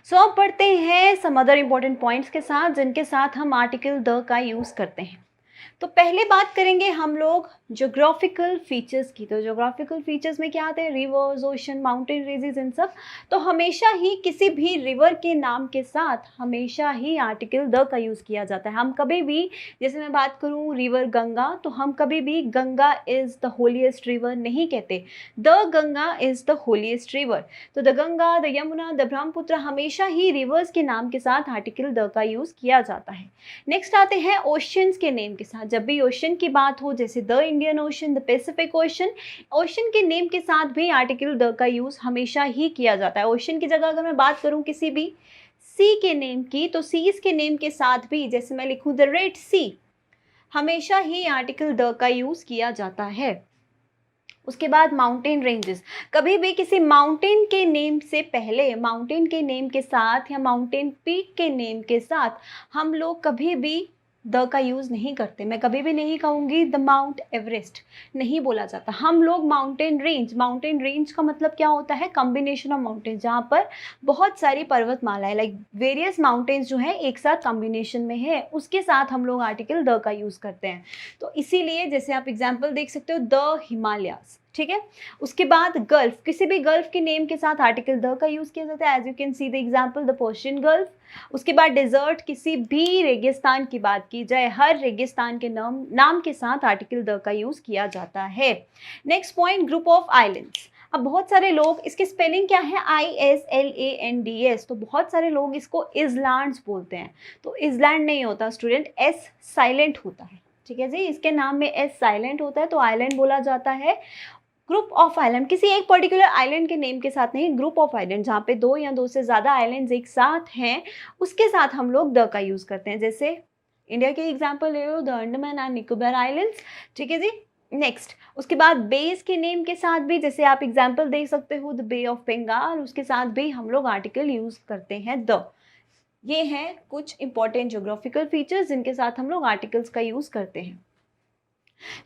सो अब पढ़ते हैं सम अदर इम्पोर्टेंट पॉइंट्स के साथ जिनके साथ हम आर्टिकल द का यूज़ करते हैं। तो पहले बात करेंगे हम लोग ज्योग्राफिकल फीचर्स की। तो ज्योग्राफिकल फीचर्स में क्या आते हैं, रिवर्स, ओशन, माउंटेन रेंजेस, इन सब। तो हमेशा ही किसी भी रिवर के नाम के साथ हमेशा ही आर्टिकल द का यूज़ किया जाता है। हम कभी भी, जैसे मैं बात करूँ रिवर गंगा, तो हम कभी भी Ganga is the holiest river नहीं कहते, the Ganga is the holiest river. तो the Ganga, the Yamuna, the Brahmaputra, हमेशा ही रिवर्स के नाम के साथ आर्टिकल द का यूज़ किया जाता है। नेक्स्ट आते हैं ओशंस के नेम के साथ। जब भी ओशन की बात हो, जैसे the Indian ocean, the Pacific ocean, ocean के नेम के साथ भी आर्टिकल द का यूज़ हमेशा ही किया जाता है। ओशन की जगह अगर मैं बात करूं किसी भी सी के नेम की, तो सीज के नेम के साथ भी, जैसे मैं लिखूं द रेड सी, हमेशा ही आर्टिकल द का यूज़ किया जाता है। उसके बाद माउंटेन रेंजेस, कभी भी किसी माउंटेन के नेम से पहले, माउंटेन के नेम के साथ या माउंटेन पीक के नेम के साथ हम लोग कभी भी द का यूज़ नहीं करते। मैं कभी भी नहीं कहूँगी द माउंट एवरेस्ट, नहीं बोला जाता। हम लोग माउंटेन रेंज, माउंटेन रेंज का मतलब क्या होता है, कॉम्बिनेशन ऑफ माउंटेन, जहाँ पर बहुत सारी पर्वतमालाएं, लाइक वेरियस माउंटेन्स जो हैं एक साथ कॉम्बिनेशन में है, उसके साथ हम लोग आर्टिकल द का यूज़ करते हैं। तो इसीलिए जैसे आप एग्जाम्पल देख सकते हो, द हिमालयास, ठीक है। उसके बाद गल्फ, किसी भी गल्फ के नेम के साथ आर्टिकल द का यूज़ किया जाता है, as you can see the example the Persian Gulf. उसके बाद डेजर्ट, किसी भी रेगिस्तान की बात की जाए, हर रेगिस्तान के नाम के साथ आर्टिकल द का यूज़ किया जाता है। Next point, group of islands. अब बहुत सारे लोग, इसकी स्पेलिंग क्या है, ISLANDS, तो बहुत सारे लोग इसको इजलैंड्स बोलते हैं। तो इजलैंड नहीं होता स्टूडेंट, S साइलेंट होता है, ठीक है जी। इसके नाम में S साइलेंट होता है तो आइलैंड बोला जाता है। ग्रुप ऑफ आइलैंड, किसी एक पर्टिकुलर आइलैंड के नेम के साथ नहीं, ग्रुप ऑफ आइलैंड, जहाँ पे दो या दो से ज़्यादा आइलैंड्स एक साथ हैं, उसके साथ हम लोग द का यूज़ करते हैं। जैसे इंडिया के एग्जाम्पल ले लो, the Andaman and Nicobar islands, ठीक है जी। नेक्स्ट, उसके बाद बेस के नेम के साथ भी, जैसे आप एग्जाम्पल देख सकते हो द बे ऑफ बंगाल, उसके साथ भी हम लोग आर्टिकल यूज़ करते हैं द। ये हैं कुछ इंपॉर्टेंट ज्योग्राफिकल फीचर्स जिनके साथ हम लोग आर्टिकल्स का यूज़ करते हैं।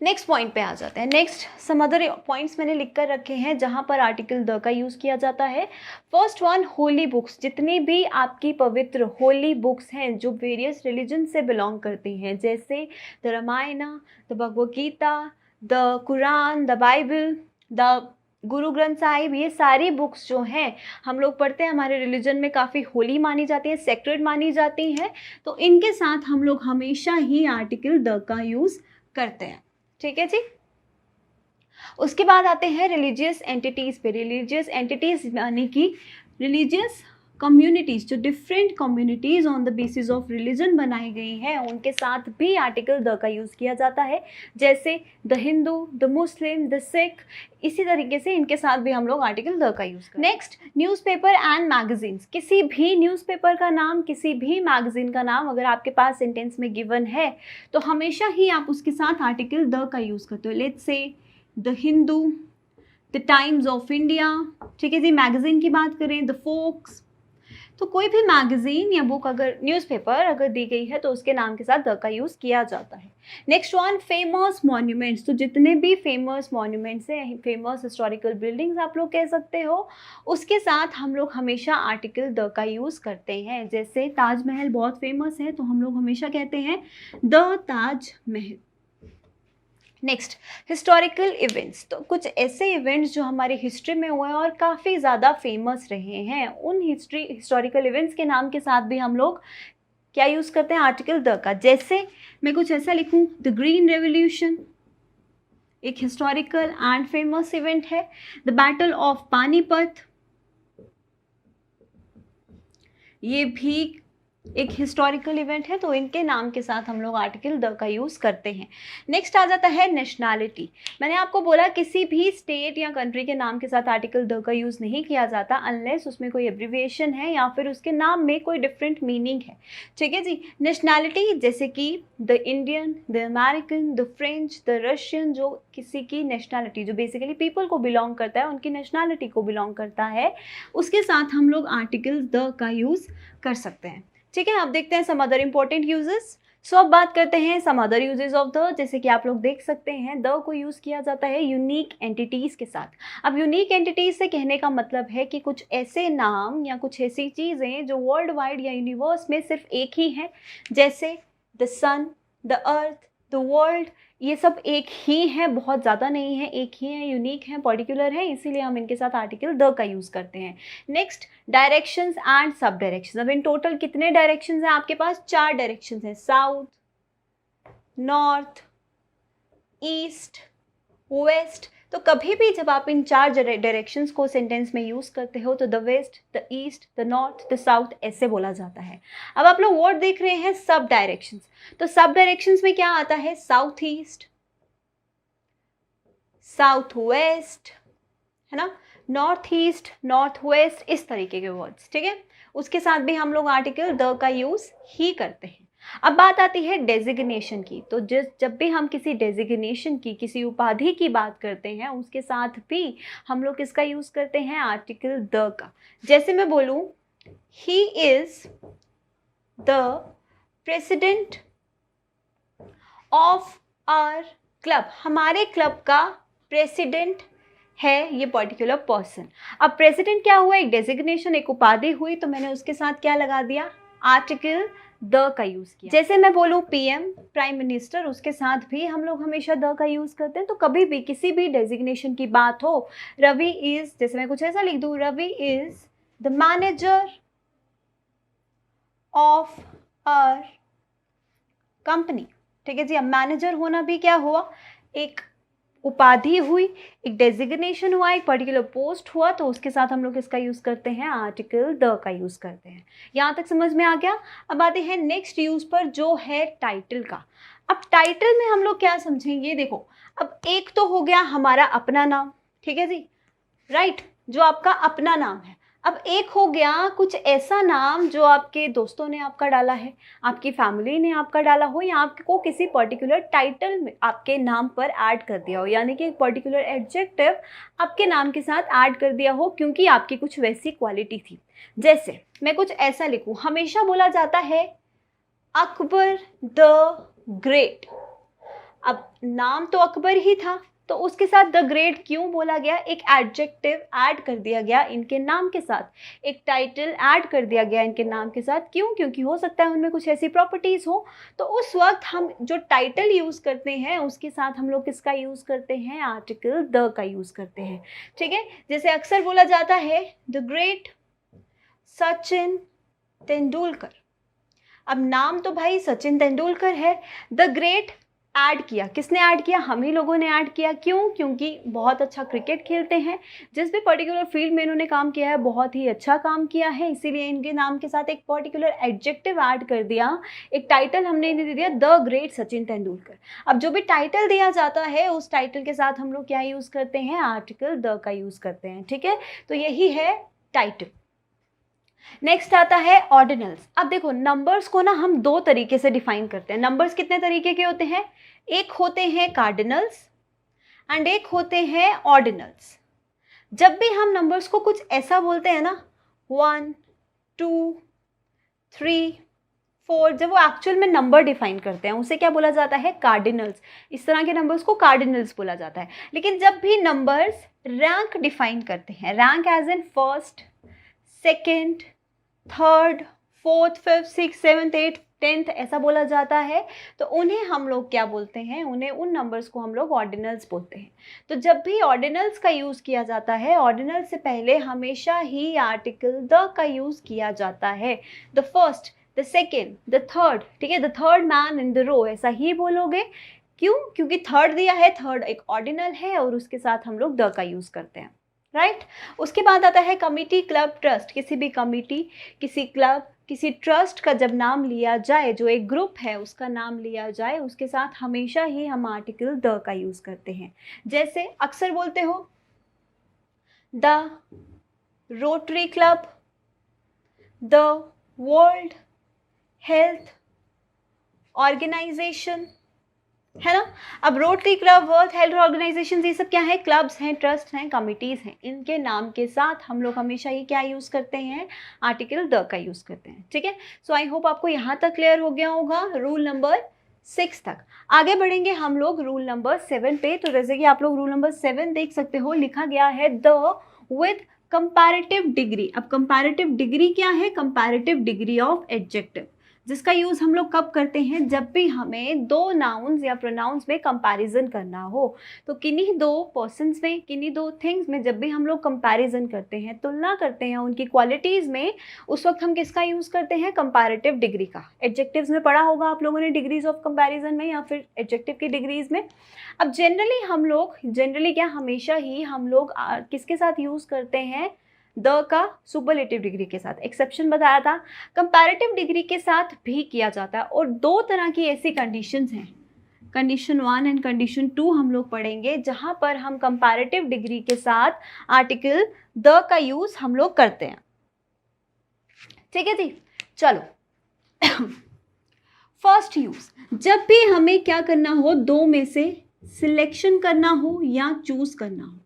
नेक्स्ट पॉइंट पे आ जाते हैं। नेक्स्ट सम अदर पॉइंट्स मैंने लिख कर रखे हैं जहाँ पर आर्टिकल द का यूज़ किया जाता है। First one, holy books. जितनी भी आपकी पवित्र होली बुक्स हैं जो वेरियस रिलीजन से बिलोंग करती हैं, जैसे the Ramayan, the Bhagavad Gita, the Quran, the Bible, the Guru Granth Sahib, ये सारी बुक्स जो हैं हम लोग पढ़ते हैं, हमारे रिलीजन में काफ़ी होली मानी जाती है, सेक्रेड मानी जाती हैं। तो इनके साथ हम लोग हमेशा ही आर्टिकल द का यूज़ करते हैं, ठीक है जी। उसके बाद आते हैं रिलीजियस एंटिटीज़ पे। रिलीजियस एंटिटीज़ यानी कि रिलीजियस कम्युनिटीज़, जो different communities on the basis of religion बनाई गई हैं, उनके साथ भी आर्टिकल द का यूज़ किया जाता है। जैसे the Hindu, the Muslim, the Sikh, इसी तरीके से इनके साथ भी हम लोग आर्टिकल द का यूज़ करते हैं। Next, newspaper and magazines. किसी भी न्यूज़पेपर का नाम, किसी भी मैगजीन का नाम अगर आपके पास सेंटेंस में गिवन है, तो हमेशा ही आप उसके साथ आर्टिकल द का यूज़ करते हो। Let's say the Hindu, the times of India, ठीक है जी। मैगजीन की बात करें, द फोक्स। तो कोई भी मैगजीन या बुक, अगर न्यूज़पेपर अगर दी गई है, तो उसके नाम के साथ द का यूज़ किया जाता है। Next one, famous monuments. तो जितने भी फेमस मॉन्यूमेंट्स हैं, फेमस हिस्टोरिकल बिल्डिंग्स आप लोग कह सकते हो, उसके साथ हम लोग हमेशा आर्टिकल द का यूज़ करते हैं। जैसे ताजमहल बहुत फेमस है, तो हम लोग हमेशा कहते हैं the Taj Mahal. Next, historical events. तो कुछ ऐसे इवेंट्स जो हमारी हिस्ट्री में हुए और काफ़ी ज़्यादा फेमस रहे हैं, उन हिस्टोरिकल इवेंट्स के नाम के साथ भी हम लोग क्या यूज़ करते हैं, आर्टिकल द का। जैसे मैं कुछ ऐसा लिखूं, द ग्रीन रेवोल्यूशन एक हिस्टोरिकल एंड फेमस इवेंट है। द बैटल ऑफ पानीपत, ये भी एक हिस्टोरिकल इवेंट है, तो इनके नाम के साथ हम लोग आर्टिकल द का यूज़ करते हैं। नेक्स्ट आ जाता है नेशनैलिटी। मैंने आपको बोला किसी भी स्टेट या कंट्री के नाम के साथ आर्टिकल द का यूज़ नहीं किया जाता अनलेस उसमें कोई एब्रिविएशन है या फिर उसके नाम में कोई डिफरेंट मीनिंग है, ठीक है जी। नेशनैलिटी जैसे कि the Indian, the American, the French, the Russian, जो किसी की नेशनैलिटी, जो बेसिकली पीपल को बिलोंग करता है, उनकी नेशनैलिटी को बिलोंग करता है, उसके साथ हम लोग आर्टिकल द का यूज़ कर सकते हैं, ठीक है। अब देखते हैं some other important usages. So अब बात करते हैं some other usages of the. जैसे कि आप लोग देख सकते हैं द को यूज़ किया जाता है यूनिक एंटिटीज़ के साथ। अब यूनिक एंटिटीज़ से कहने का मतलब है कि कुछ ऐसे नाम या कुछ ऐसी चीज़ें जो वर्ल्ड वाइड या यूनिवर्स में सिर्फ एक ही हैं, जैसे the sun, the earth, the world, ये सब एक ही हैं, बहुत ज़्यादा नहीं है, एक ही हैं, यूनिक हैं, पर्टिकुलर हैं, इसीलिए हम इनके साथ आर्टिकल द का यूज़ करते हैं। नेक्स्ट, डायरेक्शंस एंड सब डायरेक्शंस। अब इन टोटल कितने डायरेक्शंस हैं आपके पास? 4 डायरेक्शंस हैं, साउथ, नॉर्थ, ईस्ट, वेस्ट। तो कभी भी जब आप इन 4 डायरेक्शंस को सेंटेंस में यूज़ करते हो तो the west, the east, the north, the south ऐसे बोला जाता है। अब आप लोग वर्ड देख रहे हैं सब डायरेक्शंस, तो सब डायरेक्शंस में क्या आता है? साउथ ईस्ट, साउथ वेस्ट, है ना, नॉर्थ ईस्ट, नॉर्थ वेस्ट, इस तरीके के वर्ड्स, ठीक है। उसके साथ भी हम लोग आर्टिकल द का यूज़ ही करते हैं। अब बात आती है डेजिग्नेशन की। तो जब भी हम किसी डेजिग्नेशन की, किसी उपाधि की बात करते हैं, उसके साथ भी हम लोग किसका यूज़ करते हैं? आर्टिकल द का। जैसे मैं बोलूँ he is the president of our club, हमारे क्लब का प्रेसिडेंट है ये पर्टिकुलर पर्सन। अब प्रेसिडेंट क्या हुआ? एक डेजिग्नेशन, एक उपाधि हुई, तो मैंने उसके साथ क्या लगा दिया? आर्टिकल द का यूज़ किया। जैसे मैं बोलूँ पीएम, प्राइम मिनिस्टर, उसके साथ भी हम लोग हमेशा द का यूज़ करते हैं। तो कभी भी किसी भी डेजिग्नेशन की बात हो, रवि इज़, जैसे मैं कुछ ऐसा लिख दूँ, Ravi is the manager of our company, ठीक है जी। अब मैनेजर होना भी क्या हुआ? एक उपाधि हुई, एक डेजिग्नेशन हुआ, एक पर्टिकुलर पोस्ट हुआ, तो उसके साथ हम लोग इसका यूज़ करते हैं? आर्टिकल द का यूज़ करते हैं। यहाँ तक समझ में आ गया? अब आते हैं नेक्स्ट यूज़ पर, जो है टाइटल का। अब टाइटल में हम लोग क्या समझेंगे? देखो, अब एक तो हो गया हमारा अपना नाम, ठीक है जी, राइट, जो आपका अपना नाम है। अब एक हो गया कुछ ऐसा नाम जो आपके दोस्तों ने आपका डाला है, आपकी फैमिली ने आपका डाला हो, या आपको किसी पर्टिकुलर टाइटल में आपके नाम पर ऐड कर दिया हो, यानी कि एक पर्टिकुलर एडजेक्टिव आपके नाम के साथ ऐड कर दिया हो क्योंकि आपकी कुछ वैसी क्वालिटी थी। जैसे मैं कुछ ऐसा लिखूं, हमेशा बोला जाता है अकबर द ग्रेट। अब नाम तो अकबर ही था, तो उसके साथ द ग्रेट क्यों बोला गया? एक एडजेक्टिव ऐड कर दिया गया इनके नाम के साथ, एक टाइटल ऐड कर दिया गया इनके नाम के साथ। क्यों? क्योंकि हो सकता है उनमें कुछ ऐसी प्रॉपर्टीज़ हो, तो उस वक्त हम जो टाइटल यूज़ करते हैं उसके साथ हम लोग किसका यूज़ करते हैं? आर्टिकल द का यूज़ करते हैं, ठीक है। जैसे अक्सर बोला जाता है द ग्रेट सचिन तेंदुलकर। अब नाम तो भाई सचिन तेंदुलकर है, द ग्रेट ऐड किया, किसने ऐड किया? हम ही लोगों ने ऐड किया। क्यों? क्योंकि बहुत अच्छा क्रिकेट खेलते हैं, जिस भी पर्टिकुलर फील्ड में इन्होंने काम किया है बहुत ही अच्छा काम किया है, इसीलिए इनके नाम के साथ एक पर्टिकुलर एडजेक्टिव ऐड कर दिया, एक टाइटल हमने इन्हें दे दिया द ग्रेट सचिन तेंदुलकर। अब जो भी टाइटल दिया जाता है उस टाइटल के साथ हम लोग क्या यूज़ करते हैं? आर्टिकल द का यूज़ करते हैं, ठीक है। तो यही है टाइटल। नेक्स्ट आता है ऑर्डिनल्स। अब देखो, नंबर्स को ना हम 2 तरीके से डिफाइन करते हैं। नंबर्स कितने तरीके के होते हैं? एक होते हैं कार्डिनल्स एंड एक होते हैं ऑर्डिनल्स। जब भी हम नंबर्स को कुछ ऐसा बोलते हैं ना, 1 2 3 4, जब वो एक्चुअल में नंबर डिफाइन करते हैं उसे क्या बोला जाता है? कार्डिनल्स। इस तरह के नंबर्स को कार्डिनल्स बोला जाता है। लेकिन जब भी नंबर्स रैंक डिफाइन करते हैं, rank as in first, second, third, fourth, fifth, six, seventh, eighth, tenth ऐसा बोला जाता है, तो उन्हें हम लोग क्या बोलते हैं? उन्हें, उन नंबर्स को हम लोग ऑर्डिनल्स बोलते हैं। तो जब भी ऑर्डिनल्स का यूज़ किया जाता है, ऑर्डिनल से पहले हमेशा ही आर्टिकल द का यूज़ किया जाता है। The first, the second, the third, ठीक है, the third man in the row, ऐसा ही बोलोगे। क्यों? क्योंकि थर्ड दिया है, थर्ड एक ऑर्डिनल है और उसके साथ हम लोग द का यूज़ करते हैं, राइट। उसके बाद आता है कमिटी, क्लब, ट्रस्ट। किसी भी कमिटी, किसी क्लब, किसी ट्रस्ट का जब नाम लिया जाए, जो एक ग्रुप है उसका नाम लिया जाए, उसके साथ हमेशा ही हम आर्टिकल द का यूज़ करते हैं। जैसे अक्सर बोलते हो the Rotary Club, the World Health Organization, है ना। अब Rotary Club, World Health Organization, ये सब क्या है, क्लब्स हैं, ट्रस्ट हैं, कमिटीज़ हैं। इनके नाम के साथ हम लोग हमेशा ही क्या यूज़ करते हैं, आर्टिकल द का यूज़ करते हैं। ठीक है, सो आई होप आपको यहाँ तक क्लियर हो गया होगा रूल नंबर 6 तक। आगे बढ़ेंगे हम लोग रूल नंबर 7 पे। तो जैसे कि आप लोग रूल नंबर 7 देख सकते हो, लिखा गया है द विद कंपैरेटिव डिग्री। अब कंपैरेटिव डिग्री क्या है, कंपैरेटिव डिग्री ऑफ एडजेक्टिव, जिसका यूज़ हम लोग कब करते हैं, जब भी हमें दो नाउन्स या प्रोनाउंस में कंपैरिजन करना हो। तो किन्हीं दो पर्सन्स में, किन्हीं दो थिंग्स में जब भी हम लोग कंपैरिजन करते हैं, तुलना करते हैं उनकी क्वालिटीज़ में, उस वक्त हम किसका यूज़ करते हैं, कंपैरेटिव डिग्री का। एडजेक्टिव्स में पढ़ा होगा आप लोगों ने डिग्रीज ऑफ कंपैरिजन में, या फिर एडजेक्टिव की डिग्रीज में। अब जनरली क्या, हमेशा ही हम लोग किसके साथ यूज़ करते हैं, द का सुपरलेटिव डिग्री के साथ। एक्सेप्शन बताया था, कंपैरेटिव डिग्री के साथ भी किया जाता है। और दो तरह की ऐसी कंडीशंस हैं, कंडीशन 1 एंड कंडीशन 2 हम लोग पढ़ेंगे, जहां पर हम कंपैरेटिव डिग्री के साथ आर्टिकल द का यूज हम लोग करते हैं। ठीक है जी, चलो फर्स्ट यूज, जब भी हमें क्या करना हो, दो में से सिलेक्शन करना हो या चूज करना हो।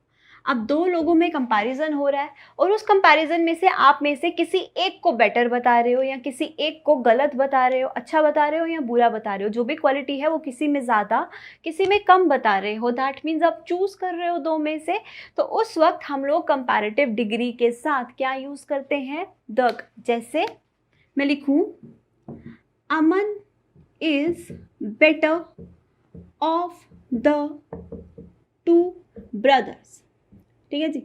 अब दो लोगों में कंपैरिजन हो रहा है और उस कंपैरिजन में से आप में से किसी एक को बेटर बता रहे हो या किसी एक को गलत बता रहे हो, अच्छा बता रहे हो या बुरा बता रहे हो, जो भी क्वालिटी है वो किसी में ज़्यादा किसी में कम बता रहे हो, दैट मीन्स आप चूज कर रहे हो दो में से। तो उस वक्त हम लोग कंपैरेटिव डिग्री के साथ क्या यूज़ करते हैं, द। जैसे मैं लिखूँ, Aman is better off the two brothers. ठीक है जी,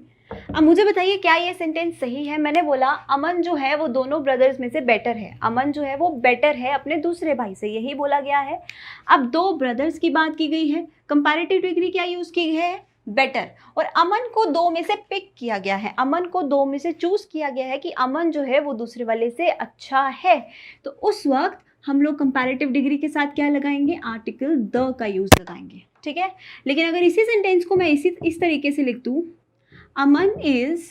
अब मुझे बताइए क्या ये सेंटेंस सही है। मैंने बोला अमन जो है वो दोनों ब्रदर्स में से बेटर है, अमन जो है वो बेटर है अपने दूसरे भाई से, यही बोला गया है। अब दो ब्रदर्स की बात की गई है, कंपैरेटिव डिग्री क्या यूज़ की है, बेटर। और अमन को दो में से पिक किया गया है, अमन को दो में से चूज किया गया है कि अमन जो है वो दूसरे वाले से अच्छा है। तो उस वक्त हम लोग कंपैरेटिव डिग्री के साथ क्या लगाएंगे, आर्टिकल द का यूज़ लगाएंगे। ठीक है, लेकिन अगर इसी सेंटेंस को मैं इस तरीके से लिख दूँ, Aman is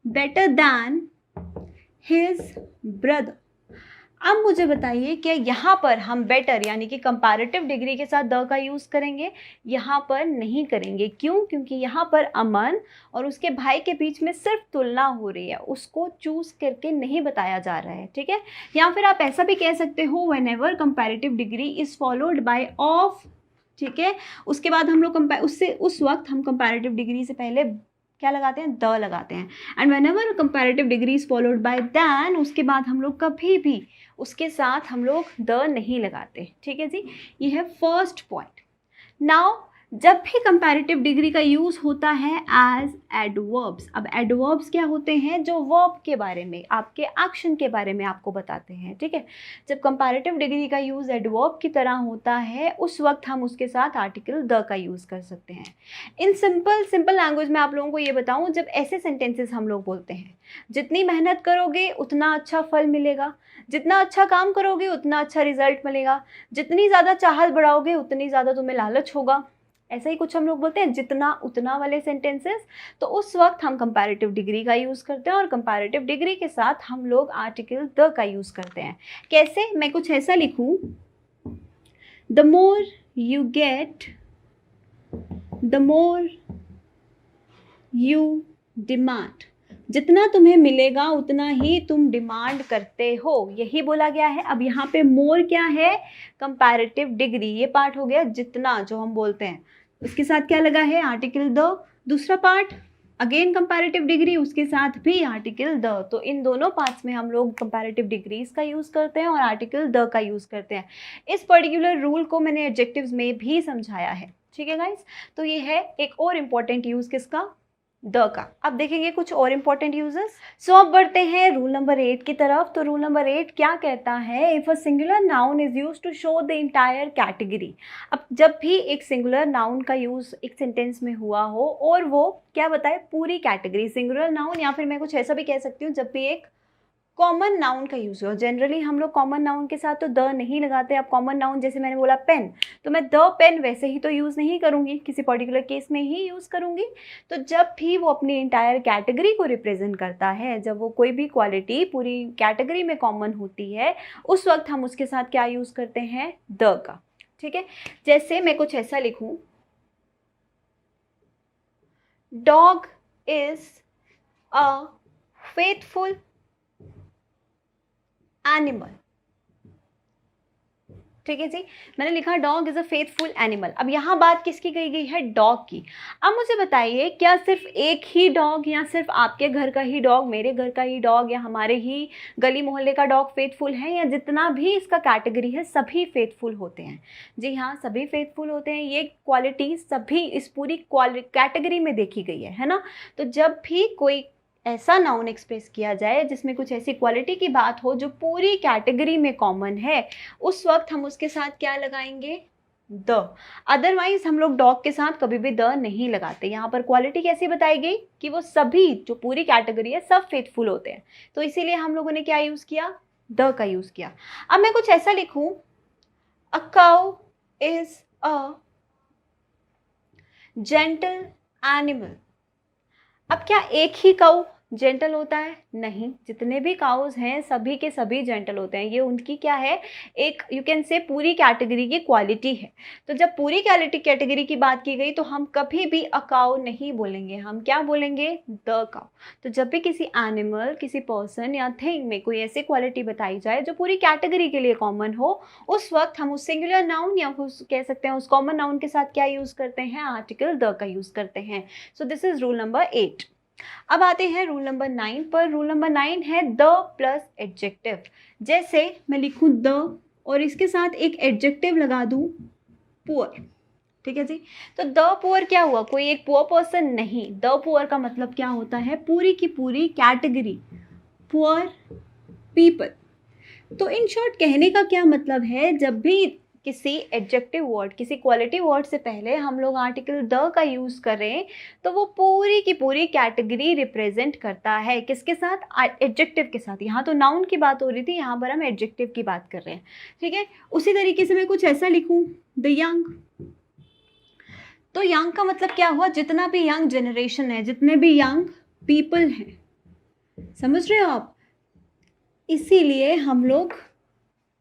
better than his brother. अब मुझे बताइए क्या यहाँ पर हम बेटर यानी कि कंपैरेटिव डिग्री के साथ द का यूज़ करेंगे, यहाँ पर नहीं करेंगे। क्यों, क्योंकि यहाँ पर अमन और उसके भाई के बीच में सिर्फ तुलना हो रही है, उसको चूज़ करके नहीं बताया जा रहा है। ठीक है, या फिर आप ऐसा भी कह सकते हो, whenever comparative degree is followed bye of. ठीक है, उसके बाद हम लोग उस वक्त हम कंपैरेटिव डिग्री से पहले क्या लगाते हैं, द लगाते हैं। And whenever comparative degree is followed by than, उसके बाद हम लोग कभी भी उसके साथ हम लोग द नहीं लगाते। ठीक है जी, ये है फर्स्ट पॉइंट। नाउ जब भी कंपैरेटिव डिग्री का यूज़ होता है एज एडवर्ब्स। अब एडवर्ब्स क्या होते हैं, जो वर्ब के बारे में, आपके एक्शन के बारे में आपको बताते हैं। ठीक है, जब कंपैरेटिव डिग्री का यूज़ एडवर्ब की तरह होता है, उस वक्त हम उसके साथ आर्टिकल द का यूज़ कर सकते हैं। इन सिंपल लैंग्वेज में आप लोगों को ये बताऊँ, जब ऐसे सेंटेंसेस हम लोग बोलते हैं, जितनी मेहनत करोगे उतना अच्छा फल मिलेगा, जितना अच्छा काम करोगे उतना अच्छा रिजल्ट मिलेगा, जितनी ज़्यादा चाहत बढ़ाओगे उतनी ज़्यादा तुम्हें लालच होगा, ऐसा ही कुछ हम लोग बोलते हैं, जितना उतना वाले सेंटेंसेस। तो उस वक्त हम कंपैरेटिव डिग्री का यूज़ करते हैं और कंपैरेटिव डिग्री के साथ हम लोग आर्टिकल द का यूज़ करते हैं। कैसे, मैं कुछ ऐसा लिखूं, the more you get the more you demand. जितना तुम्हें मिलेगा उतना ही तुम डिमांड करते हो, यही बोला गया है। अब यहाँ पे मोर क्या है, कंपैरेटिव डिग्री, ये पार्ट हो गया जितना जो हम बोलते हैं, उसके साथ क्या लगा है, आर्टिकल द। दूसरा पार्ट अगेन कंपैरेटिव डिग्री, उसके साथ भी आर्टिकल द। तो इन दोनों पार्ट्स में हम लोग कंपैरेटिव डिग्रीज का यूज़ करते हैं और आर्टिकल द का यूज़ करते हैं। इस पर्टिकुलर रूल को मैंने एडजेक्टिव्स में भी समझाया है। ठीक है गाइस, तो ये है एक और इम्पॉर्टेंट यूज़ किसका, द का। अब देखेंगे कुछ और इंपॉर्टेंट यूजेस। सो अब बढ़ते हैं रूल नंबर 8 की तरफ। तो रूल नंबर 8 क्या कहता है, if a singular noun is used to show the entire category. अब जब भी एक सिंगुलर नाउन का यूज एक सेंटेंस में हुआ हो और वो क्या बताए, पूरी कैटेगरी, सिंगुलर नाउन, या फिर मैं कुछ ऐसा भी कह सकती हूँ, जब भी एक कॉमन नाउन का यूज़ हो। जनरली हम लोग कॉमन नाउन के साथ तो द नहीं लगाते। अब कॉमन नाउन जैसे मैंने बोला पेन, तो मैं द पेन वैसे ही तो यूज़ नहीं करूँगी, किसी पर्टिकुलर केस में ही यूज़ करूँगी। तो जब भी वो अपनी इंटायर कैटेगरी को रिप्रेजेंट करता है, जब वो कोई भी क्वालिटी पूरी कैटेगरी में कॉमन होती है, उस वक्त हम उसके साथ क्या यूज़ करते हैं, द का। ठीक है, जैसे मैं कुछ ऐसा लिखूं, dog is a faithful animal. ठीक है जी, मैंने लिखा dog is a faithful animal. अब यहाँ बात किसकी कही गई है? डॉग की। अब मुझे बताइए, क्या सिर्फ एक ही डॉग या सिर्फ आपके घर का ही डॉग, मेरे घर का ही डॉग या हमारे ही गली मोहल्ले का डॉग फेथफुल है, या जितना भी इसका कैटेगरी है सभी फेथफुल होते हैं? जी हाँ, सभी फेथफुल होते हैं। ये क्वालिटी सभी इस पूरी कैटेगरी में देखी गई है ना। तो जब भी कोई ऐसा नाउन एक्सप्रेस किया जाए जिसमें कुछ ऐसी क्वालिटी की बात हो जो पूरी कैटेगरी में कॉमन है, उस वक्त हम उसके साथ क्या लगाएंगे? द। अदरवाइज हम लोग डॉग के साथ कभी भी द नहीं लगाते। यहाँ पर क्वालिटी कैसी बताई गई कि वो सभी जो पूरी कैटेगरी है सब फेथफुल होते हैं, तो इसीलिए हम लोगों ने क्या यूज किया? द का यूज किया। अब मैं कुछ ऐसा लिखूं, a cow is a gentle animal. अब क्या एक ही काऊ जेंटल होता है? नहीं, जितने भी काउज हैं सभी के सभी जेंटल होते हैं। ये उनकी क्या है, एक यू कैन से पूरी कैटेगरी की क्वालिटी है। तो जब पूरी कैटेगरी की बात की गई तो हम कभी भी अ काऊ नहीं बोलेंगे, हम क्या बोलेंगे? द काऊ। तो जब भी किसी एनिमल, किसी पर्सन या थिंग में कोई ऐसी क्वालिटी बताई जाए जो पूरी कैटेगरी के लिए कॉमन हो, उस वक्त हम उस सिंगुलर नाउन या कह सकते हैं उस कॉमन नाउन के साथ क्या यूज करते हैं? आर्टिकल द का यूज करते हैं। So this is rule number 8। अब आते हैं रूल नंबर 9 पर। रूल नंबर 9 है द प्लस एडजेक्टिव। जैसे मैं लिखूं द और इसके साथ एक एडजेक्टिव लगा दूं, पुअर। ठीक है जी, तो द पुअर क्या हुआ? कोई एक पुअर पर्सन नहीं। द पुअर का मतलब क्या होता है? पूरी की पूरी कैटेगरी, पुअर पीपल। तो इन शॉर्ट कहने का क्या मतलब है, जब भी किसी एडजेक्टिव वर्ड, किसी क्वालिटी वर्ड से पहले हम लोग आर्टिकल द का यूज करें तो वो पूरी की पूरी कैटेगरी रिप्रेजेंट करता है। किसके साथ? एडजेक्टिव के साथ। यहाँ तो नाउन की बात हो रही थी, यहाँ पर हम एडजेक्टिव की बात कर रहे हैं। ठीक है, उसी तरीके से मैं कुछ ऐसा लिखूं, द यंग। तो यंग का मतलब क्या हुआ? जितना भी यंग जनरेशन है, जितने भी यंग पीपल हैं, समझ रहे हो आप? इसीलिए हम लोग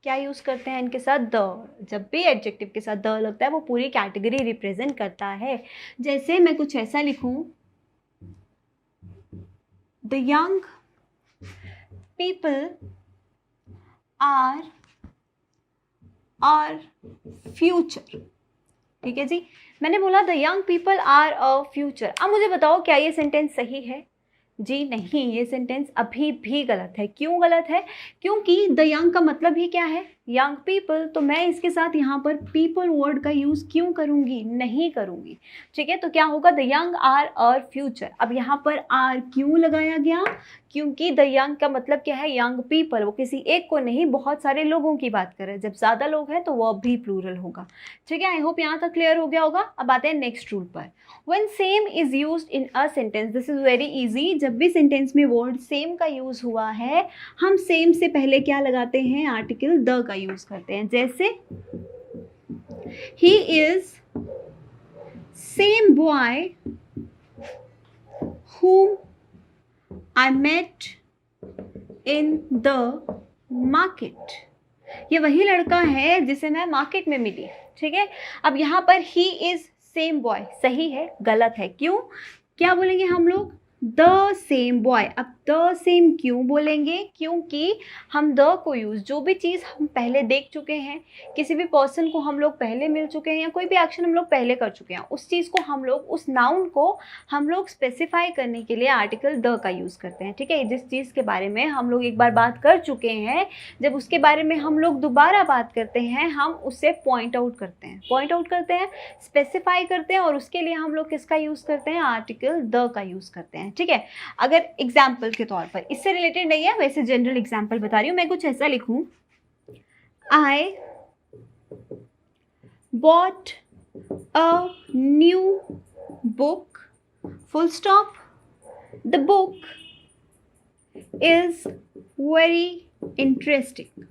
क्या यूज करते हैं इनके साथ? द। जब भी एडजेक्टिव के साथ द लगता है वो पूरी कैटेगरी रिप्रेजेंट करता है। जैसे मैं कुछ ऐसा लिखूं, the young people are our future. ठीक है जी, मैंने बोला the young people are a future. अब मुझे बताओ क्या ये सेंटेंस सही है? जी नहीं, ये सेंटेंस अभी भी गलत है। क्यों गलत है? क्योंकि द यंग का मतलब ही क्या है? Young people. तो मैं इसके साथ यहाँ पर पीपल वर्ड का यूज क्यों करूँगी? नहीं करूँगी। ठीक है, तो क्या होगा? The young are our future. अब यहाँ पर आर क्यों लगाया गया? क्योंकि द यंग का मतलब क्या है? Young people. वो किसी एक को नहीं, बहुत सारे लोगों की बात कर रहे हैं। जब ज़्यादा लोग हैं तो वो भी प्लूरल होगा। ठीक है, आई होप यहाँ तक क्लियर हो गया होगा। अब आते हैं नेक्स्ट रूल पर। When same is used in a sentence, this is very easy। जब भी सेंटेंस में वर्ड सेम का यूज हुआ है, हम सेम से पहले क्या लगाते हैं? आर्टिकल द का यूज करते हैं। जैसे he is same boy whom I met in the market। ये वही लड़का है जिसे मैं मार्केट में मिली। ठीक है, अब यहाँ पर he is सेम बॉय सही है, गलत है। क्यों? क्या बोलेंगे हम लोग? The same boy. अब द सेम क्यों बोलेंगे? क्योंकि हम द को यूज़, जो भी चीज़ हम पहले देख चुके हैं, किसी भी पर्सन को हम लोग पहले मिल चुके हैं या कोई भी एक्शन हम लोग पहले कर चुके हैं, उस चीज़ को हम लोग, उस नाउन को हम लोग स्पेसिफाई करने के लिए आर्टिकल द का यूज़ करते हैं। ठीक है, जिस चीज़ के बारे में हम लोग एक बार बात कर चुके हैं, जब उसके बारे में हम लोग दोबारा बात करते हैं, हम उसे पॉइंट आउट करते हैं, स्पेसिफाई करते हैं, और उसके लिए हम लोग किसका यूज़ करते हैं? आर्टिकल द का यूज़ करते हैं। ठीक है, अगर एग्जाम्पल के तौर पर, इससे रिलेटेड नहीं है, वैसे जनरल एग्जाम्पल बता रही हूँ। मैं कुछ ऐसा लिखूं, I bought a new book, full stop, the book is very interesting.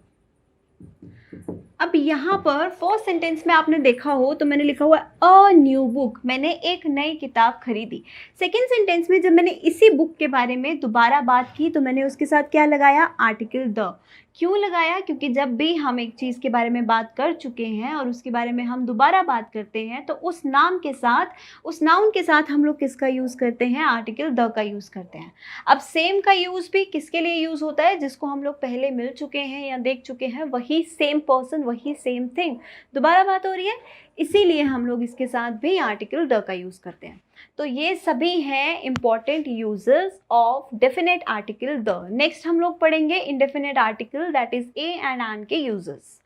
अब यहाँ पर फर्स्ट सेंटेंस में आपने देखा हो तो मैंने लिखा हुआ अ न्यू बुक, मैंने एक नई किताब खरीदी। सेकेंड सेंटेंस में जब मैंने इसी बुक के बारे में दोबारा बात की तो मैंने उसके साथ क्या लगाया? Article the. क्यों लगाया? क्योंकि जब भी हम एक चीज़ के बारे में बात कर चुके हैं और उसके बारे में हम दोबारा बात करते हैं तो उस नाम के साथ, उस नाउन के साथ हम लोग किसका यूज़ करते हैं? आर्टिकल द का यूज़ करते हैं। अब सेम का यूज़ भी किसके लिए यूज़ होता है? जिसको हम लोग पहले मिल चुके हैं या देख चुके हैं, वही सेम पर्सन, वही सेम थिंग, दोबारा बात हो रही है, इसीलिए हम लोग इसके साथ भी आर्टिकल द का यूज़ करते हैं। तो ये सभी हैं important uses of definite article the. Next हम लोग पढ़ेंगे indefinite article, that is a and an के यूजेस।